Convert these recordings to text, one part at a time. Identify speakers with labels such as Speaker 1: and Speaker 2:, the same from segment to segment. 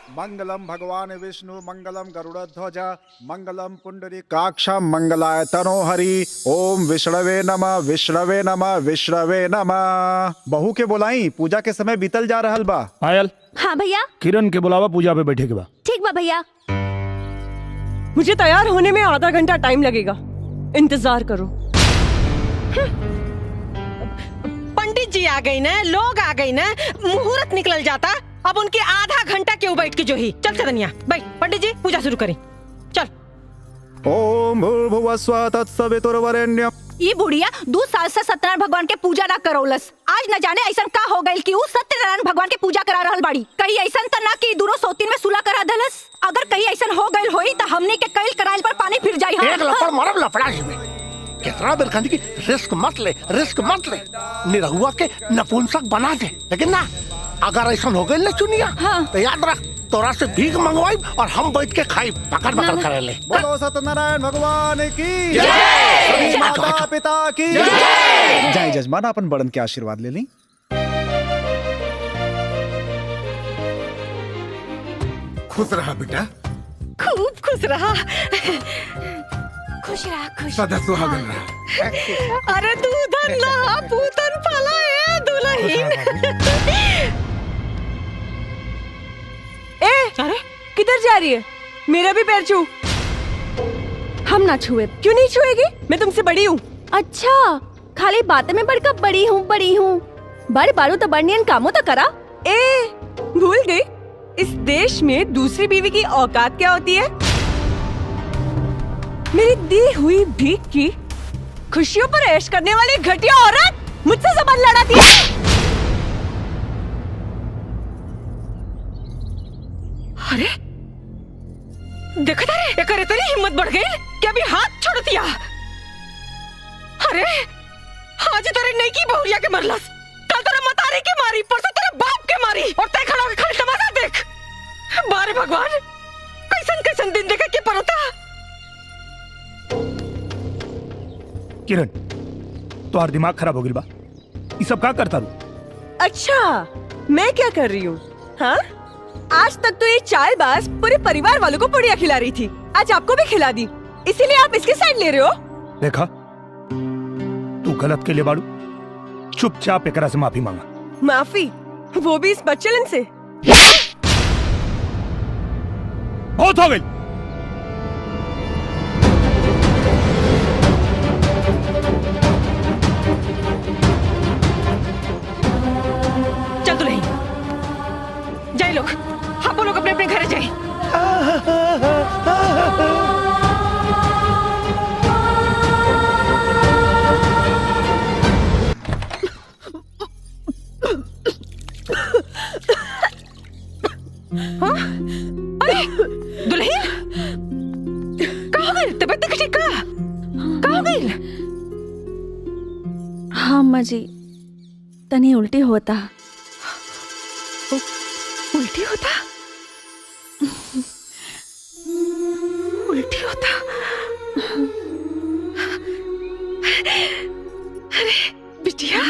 Speaker 1: मंगलम भगवान विष्णु मंगलम गरुड़ध्वज मंगलम पुंडरीकाक्षम मंगलाय तनोहरि। ओम विष्णवे नमः विष्णवे नमः विष्णवे नमः। बहू के बुलाई, पूजा के समय बीतल जा रहल बा।
Speaker 2: पायल,
Speaker 3: हाँ भैया।
Speaker 2: किरण के बुलावा, पूजा पे बैठे के बा।
Speaker 3: ठीक बा भैया।
Speaker 4: मुझे तैयार होने में आधा घंटा टाइम लगेगा, इंतजार करो।
Speaker 5: पंडित जी आ गई ना, लोग आ गई ना, मुहूर्त निकल जाता। अब उनके आधा घंटा क्यों बैठ के जो ही। चल चरनिया बैठ, पंडित जी पूजा शुरू करें। चल।
Speaker 1: ओम भूर्भुवस्वः तत्सवितुर्वरेण्यम्।
Speaker 3: ये बुढ़िया 2 साल से सत्यनारायण भगवान के पूजा ना करौलस। आज न जाने ऐसा का हो गई कि उ सत्यनारायण भगवान के पूजा करा रहल बाड़ी। कहीं ऐसा त ना कि दूरो सोतीन में सुला करा दलस। अगर कहीं ऐसा हो गई होई तो हमने के कईल कराइल पर पानी फिर जाई।
Speaker 6: एक लफड़ मारब लफड़ा जी में कितना देर खानी की रिस्क मत ले, रिस्क मत ले। निरहुआ के नपुंसक बना दे, लेकिन ना अगर ऐसा हो गई ना चुनिया, तो याद रख तोरा से भीख मंगवाई और हम बैठ के खाई पकड़ पकड़ करे ले।
Speaker 1: बोलो सत्यनारायण भगवान की जय, माता पिता की जय। जय जजमान, अपन बड़न के आशीर्वाद ले ली।
Speaker 7: खुश रहा बेटा,
Speaker 5: खूब खुश रहा।
Speaker 3: खुश रहा, खुश।
Speaker 7: सदा सुहागन रहा।
Speaker 5: अरे दूधन लहा पूतन फला ए दुल्हन।
Speaker 4: अरे किधर जा रही है? मेरा भी पैर छू।
Speaker 3: हम ना छुए।
Speaker 4: क्यों नहीं छुएगी? मैं तुमसे बड़ी हूँ।
Speaker 3: अच्छा, खाली बातें में बढ़कर बड़ी हूँ। बड़े बारू तो बड़नियन कामों तो करा।
Speaker 4: ए, भूल गई? इस देश में दूसरी बीवी की औकात क्या होती है? मेरी दी हुई भीख की खुशियों पर ऐश करने वाली घटिया औरत मुझसे जबान लड़ाती है।
Speaker 5: अरे देखा रे, एक तेरी हिम्मत बढ़ गई कि अभी हाथ छोड़ दिया। अरे आज तेरे नहीं की बहुरिया के मरलस, कल तेरे मतारी के मारी, परसों तेरे बाप के मारी, और तय खड़ा होकर खाली तमाशा देख। बारे भगवान, कैसन कैसन दिन देखे के परता।
Speaker 2: किरण, तुम्हारा दिमाग खराब हो गया बा। ये सब क्या करता रू?
Speaker 4: अच्छा, मैं क्या कर रही हूँ? हाँ, आज तक तो ये चालबाज पूरे परिवार वालों को पुड़िया खिला रही थी, आज आपको भी खिला दी, इसीलिए आप इसके साइड ले रहे हो।
Speaker 2: देखा, तू गलत के लिए बाड़ू, चुपचाप एकरा से माफी मांगा।
Speaker 4: माफी? वो भी इस बच्चलन से?
Speaker 2: बहुत हो गई।
Speaker 5: चल दुल्हन, जाए लोग, आप लोग अपने अपने घर जाए। हाँ? अरे दुल्हन, कहाँ गई? तबीयत नहीं ठीक का? कहाँ गई?
Speaker 3: हाँ अम्मा जी, तनी उल्टी होता।
Speaker 5: उल्टी होता? उल्टी होता? अरे बिटिया,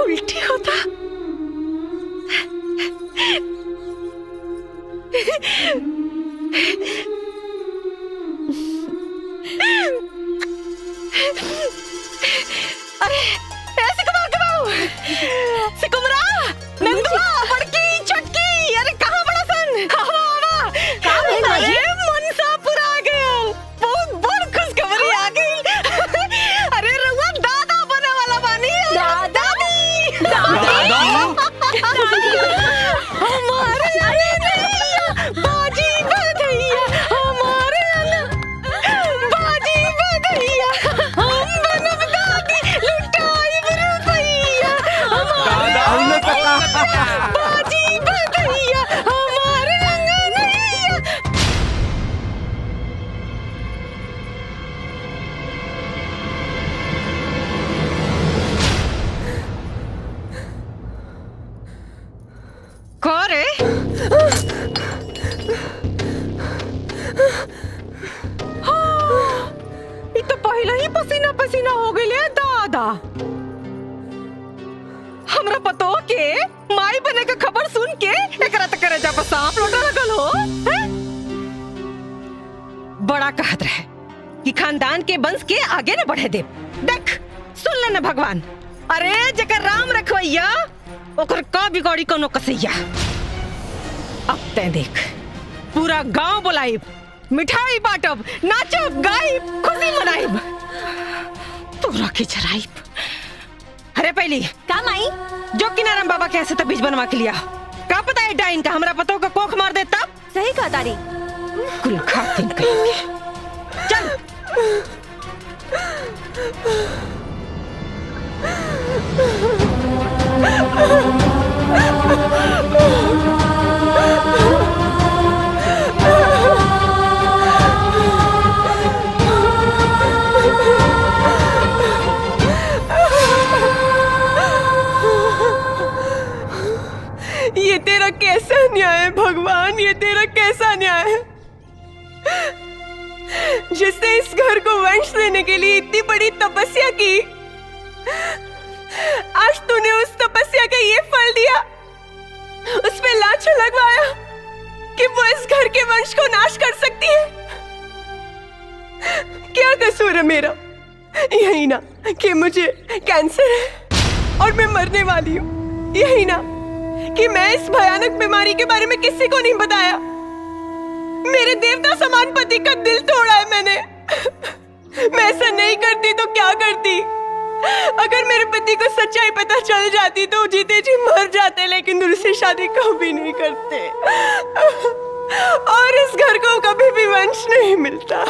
Speaker 5: उल्टी होता? अरे ऐसे सिकुमरा, नंदुआ, बड़की, छोटकी, अरे कहाँ बड़ा सन? आवा, अरे मनसापुर आ गया, बहुत खुशखबरी आ गई। अरे रउआ दादा बने वाला बानी। दादी, हमारे बाजी बधैया, हमारे बाजी बधैया, हम बनब दादी, लुटाई रुपैया, बाजी बधैया, हमारे अंगनैया। करे ये तो पहले ही पसीना पसीना हो गई ले दादा। हमरा पतो के माई बने का खबर सुन के एकरा तक करे बेटा पर सांप लौटा लगल हो हैं? बड़ा कहत रहे कि खानदान के वंश के आगे न बढ़े दे। देख सुन ले न भगवान, अरे जकर राम रखवैया ओकर का बिगाड़ी कोनो कसैया। अब तै देख पूरा गांव बुलाइब, मिठाई बांटब, नाचब गाइब, खुशी मनाइब, तोरा के चराइब। अरे पहली
Speaker 3: काम आई
Speaker 5: जो किनाराम बाबा कैसे तब बीज बनवा के लिया, का पता है डाइन का हमरा पतों का कोख मार देता।
Speaker 3: सही कहा तारी।
Speaker 5: कुल खातिन कहेंगे। चल
Speaker 4: ये तेरा कैसा न्याय है भगवान, ये तेरा कैसा न्याय है जिसने इस घर को वंश देने के लिए इतनी बड़ी तपस्या की, आज तूने उस तपस्या का ये फल दिया, उस पे लांछन लगवाया कि वो इस घर के वंश को नाश कर सकती है। क्या कसूर है मेरा? यही ना कि मुझे कैंसर है और मैं मरने वाली हूँ, यही ना कि मैं इस भयानक बीमारी के बारे में किसी को नहीं बताया। मेरे देवता समान पति का दिल तोड़ा है मैंने। मैं ऐसा नहीं करती तो क्या करती? अगर मेरे पति को सच्चाई पता चल जाती तो जीते जी मर जाते, लेकिन दूसरी शादी कभी नहीं करते और इस घर को कभी भी वंश नहीं मिलता।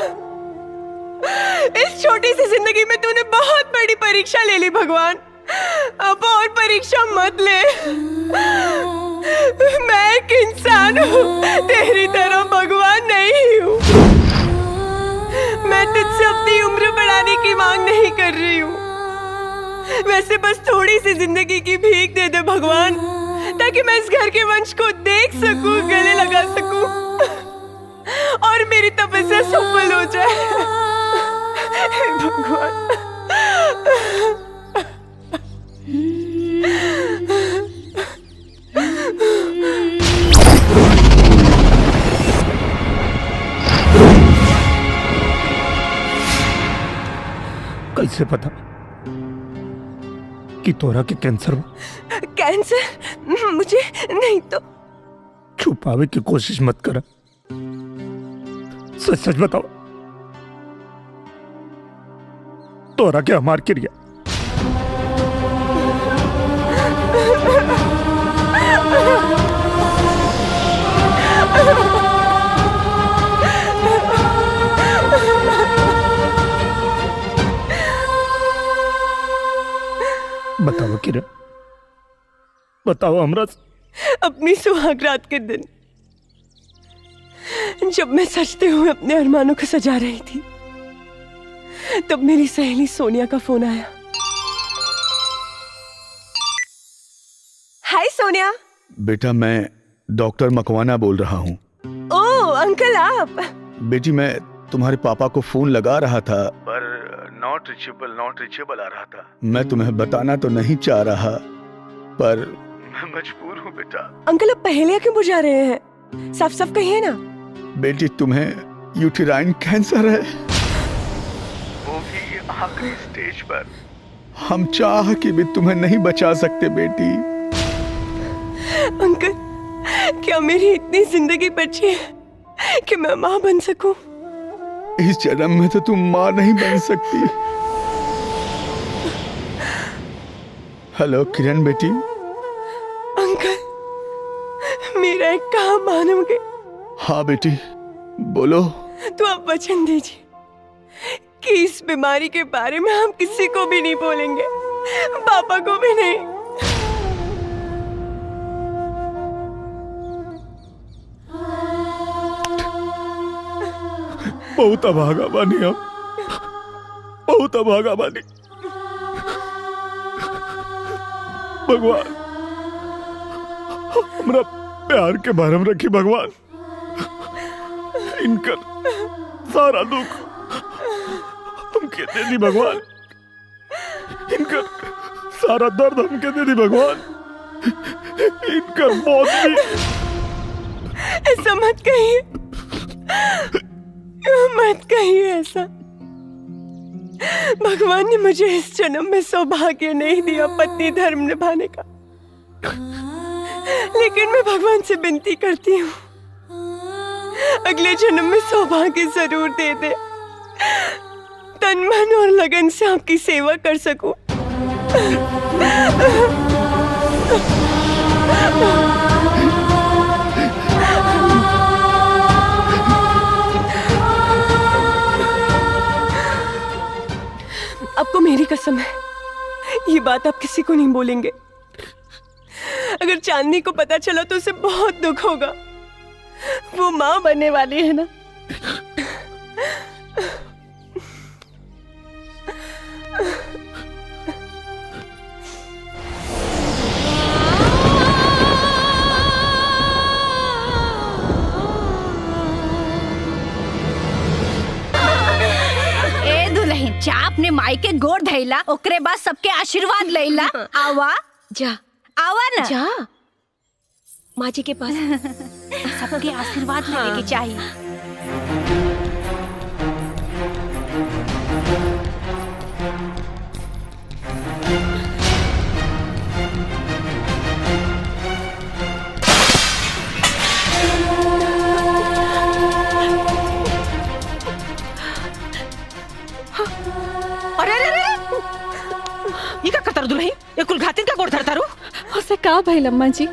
Speaker 4: इस छोटी सी जिंदगी में तूने बहुत बड़ी परीक्षा ले ली भगवान, अब और परीक्षा मत ले। मैं एक इंसान हूँ, तेरी तरह भगवान नहीं हूँ। मैं तुझसे अपनी उम्र बढ़ाने की मांग नहीं कर रही हूँ, वैसे बस थोड़ी सी जिंदगी की भीख दे दे भगवान, ताकि मैं इस घर के वंश को देख सकूं, गले लगा सकूं और मेरी तपस्या सफल हो जाए। हे भगवान।
Speaker 2: कैसे पता कि तोरा के कैंसर हो?
Speaker 4: कैंसर मुझे नहीं तो।
Speaker 2: छुपावे की कोशिश मत करा, सच सच बताओ, तोरा के हमार क्रिया? बताओ किरण, बताओ हमरा।
Speaker 4: अपनी सुहाग रात के दिन जब मैं सजते हुए अपने अरमानों को सजा रही थी, तब मेरी सहेली सोनिया का फोन आया। हाय सोनिया।
Speaker 8: बेटा मैं डॉक्टर मकवाना बोल रहा हूँ।
Speaker 4: ओह अंकल आप।
Speaker 8: बेटी मैं तुम्हारे पापा को फोन लगा रहा था पर नॉट रीचेबल आ रहा था। मैं तुम्हें बताना तो नहीं चाह रहा पर मैं मजबूर हूँ बेटा।
Speaker 4: अंकल आप पहेलियां क्यों बुझा रहे हैं? साफ साफ कहिए ना।
Speaker 8: बेटी तुम्हें यूटेराइन कैंसर है, वो भी आखिरी स्टेज पर। हम चाह के भी तुम्हें नहीं बचा सकते बेटी।
Speaker 4: अंकल क्या मेरी इतनी जिंदगी बची है कि मैं माँ बन सकूं?
Speaker 8: इस जन्म में तो तुम माँ नहीं बन सकती। हेलो किरण बेटी।
Speaker 4: अंकल मेरा एक काम मानोगे?
Speaker 8: हाँ बेटी बोलो।
Speaker 4: तो आप वचन दीजिए कि इस बीमारी के बारे में हम किसी को भी नहीं बोलेंगे, पापा को भी नहीं।
Speaker 2: बहुत अभागा बानी हम, बहुत अभागा बानी। भगवान हमरा प्यार के भरम रखी भगवान। इनकर सारा दुख हमके दे दी भगवान, इनकर सारा दर्द हमके दे दी भगवान, इनकर मौत भी
Speaker 4: ऐसा मत कहिए, मत कहिए ऐसा। भगवान ने मुझे इस जन्म में सौभाग्य नहीं दिया पत्नी धर्म निभाने का, लेकिन मैं भगवान से विनती करती हूँ अगले जन्म में सौभाग्य जरूर दे दे, तन मन और लगन से आपकी सेवा कर सकूं। आपको मेरी कसम है, ये बात आप किसी को नहीं बोलेंगे। अगर चांदनी को पता चला तो उसे बहुत दुख होगा। वो माँ बनने वाली है ना।
Speaker 3: ए दुल्हन, जा अपने माई के गोड़ धैला, ओकरे बाद सबके आशीर्वाद लैला। आवा
Speaker 4: जा,
Speaker 3: आवा ना,
Speaker 4: जा माँ जी के पास।
Speaker 3: सबके आशीर्वाद लेने की चाहिए।
Speaker 5: अरे अरे अरे, ये का कतर दुल्हन, ये कुल घातिन का गोड़ धरता रू।
Speaker 4: उसे का भइल अम्मा जी,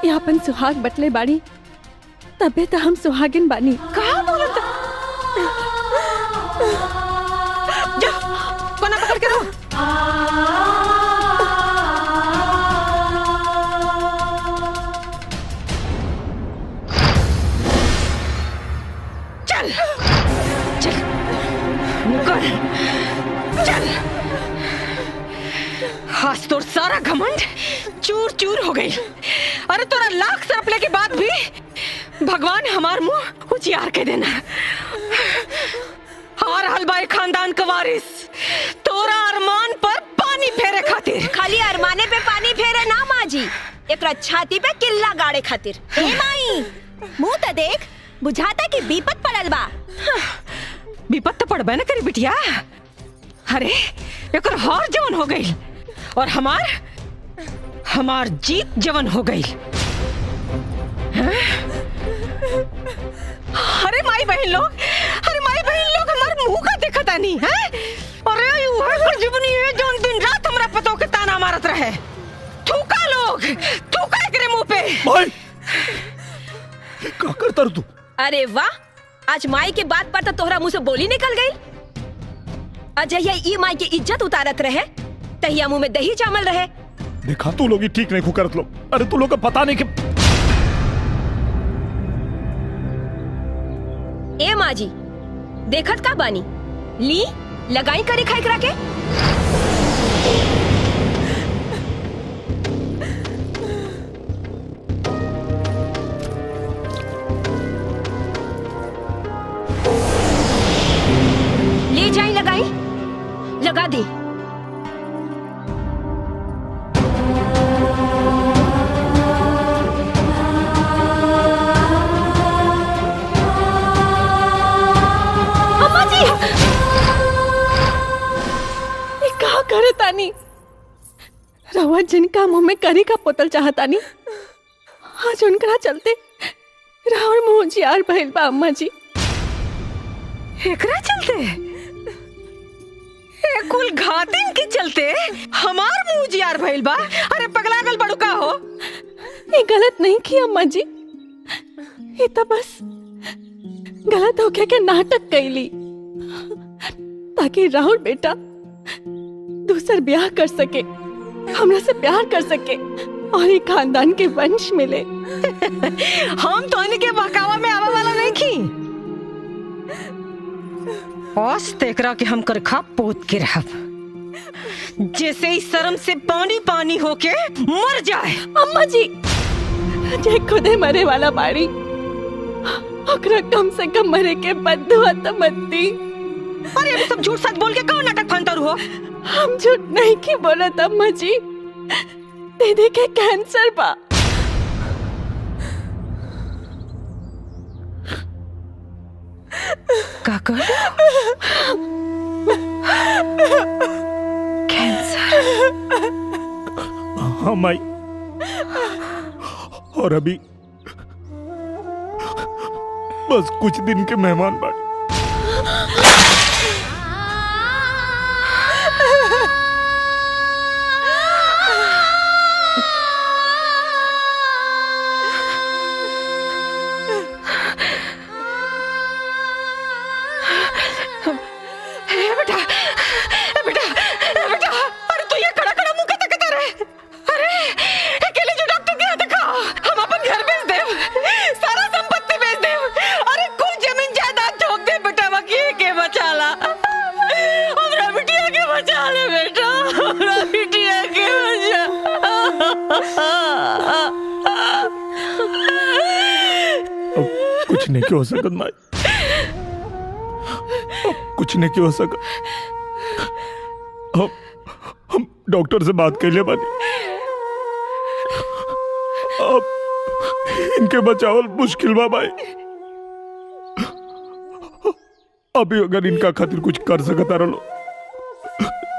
Speaker 4: ये अपन सुहाग बटले बाड़ी, तबे तो हम सुहागिन बानी।
Speaker 5: कहा बोलत? जा, कोना पकड़ के रो। चल चल मुकर, चल। आज तोर सारा घमंड चूर चूर हो गई। अरे तोरा लाख सरपले के बाद भी भगवान हमार मुंह उजियार के देना। हार हलबाई खानदान का वारिस तोरा अरमान पर पानी फेरे खातिर।
Speaker 3: खाली अरमाने पे पानी फेरे ना माँ जी, एकरा छाती पे किल्ला गाड़े खातिर। ए माई, मुंह तो देख, बुझाता कि विपत पड़ल बा।
Speaker 5: विपत तो पड़बे न करी बिटिया। अरे एकर हार जवन हो गई और हमार जीत जवन हो गई। अरे माई बहन लोग, हमार मुंह का देखा तानी है। अरे वह जीवनी है जो दिन रात हमरा पतो के ताना मारत रहे। थूका लोग, थूका एकरे मुंह पे।
Speaker 2: भाई का करता तू?
Speaker 3: अरे वाह, आज माई के बात पर तो तोहरा मुंह से बोली निकल गई। अजय ई माई की इज्जत उतारत रहे, तहिया मुंह में दही जामल रहे।
Speaker 2: देखा तू लोग ही ठीक नहीं करत लोग। अरे तू लोग का पता नहीं कि
Speaker 3: ए माँ जी, देखत का बानी, ली लगाई करे खाई करा के। ले जाई लगाई, लगा दी।
Speaker 4: करे तानी रवा जिनका मुंह में करी का पोतल चाहतानी, आज उनकरा चलते रावण मुंह जियार भइल बा अम्मा जी।
Speaker 5: एकरा चलते, ए कुल घातिन के चलते हमार मुंह जियार भइल बा। अरे पगलागल बड़ू का हो?
Speaker 4: ये गलत नहीं की अम्मा जी, ये तो बस गलत हो गया के नाटक कैली ताकि राहुल बेटा दूसर ब्याह कर सके, हमरा से प्यार कर सके और एक खानदान के वंश मिले।
Speaker 5: हम तो इनके बहकावा में आवा वाला नहीं की। औस तेकरा के हम कर खा पोत के रहब, जैसे ही शर्म से पानी पानी होके मर जाए।
Speaker 4: अम्मा जी, जे खुदे मरे वाला बाड़ी, ओकरा कम से कम मरे के बदुआ तो मत दी।
Speaker 5: अरे ये सब झूठ सच बोल के कौन नाटक फंतर हो?
Speaker 4: हम झूठ नहीं की बोलत अम्मा जी, दीदी के कैंसर बा।
Speaker 5: का कर कैंसर।
Speaker 2: हाँ माई, और अभी बस कुछ दिन के मेहमान बाकी।
Speaker 5: बेटा बेटा बेटा, अरे तू ये खड़ा खड़ा मुंह का तकता रहे। अरे अकेले जो डॉक्टर के यहाँ दिखा, हम अपन घर बेच दे, सारा संपत्ति बेच दे, अरे कुल जमीन जायदाद ठोक दे बेटा, बाकी के बचाला हमरा बिटिया के बचा ले बेटा, हमरा बिटिया के बचा।
Speaker 2: अब कुछ नहीं क्यों हो सकत माई, कुछ नहीं क्यों हो सका। हम डॉक्टर से बात कर ले बानी, अब इनके बचावल मुश्किल बा भाई। अभी अगर इनका खातिर कुछ कर सकता रहो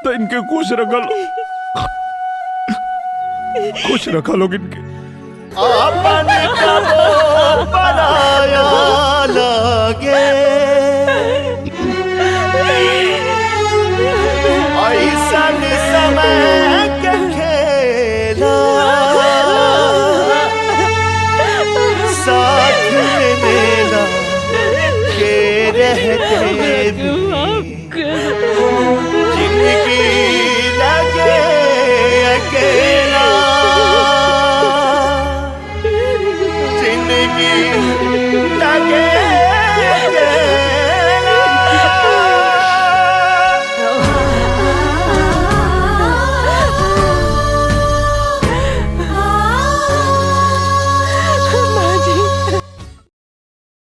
Speaker 2: तो इनके खुश रखा लो, खुश रखा लोग इनके।
Speaker 9: अपन कबो पराया लगे, ऐसन समय के खेला साथ में मेला के रहते भी जिंदगी लगे अकेला, जिंदगी लगे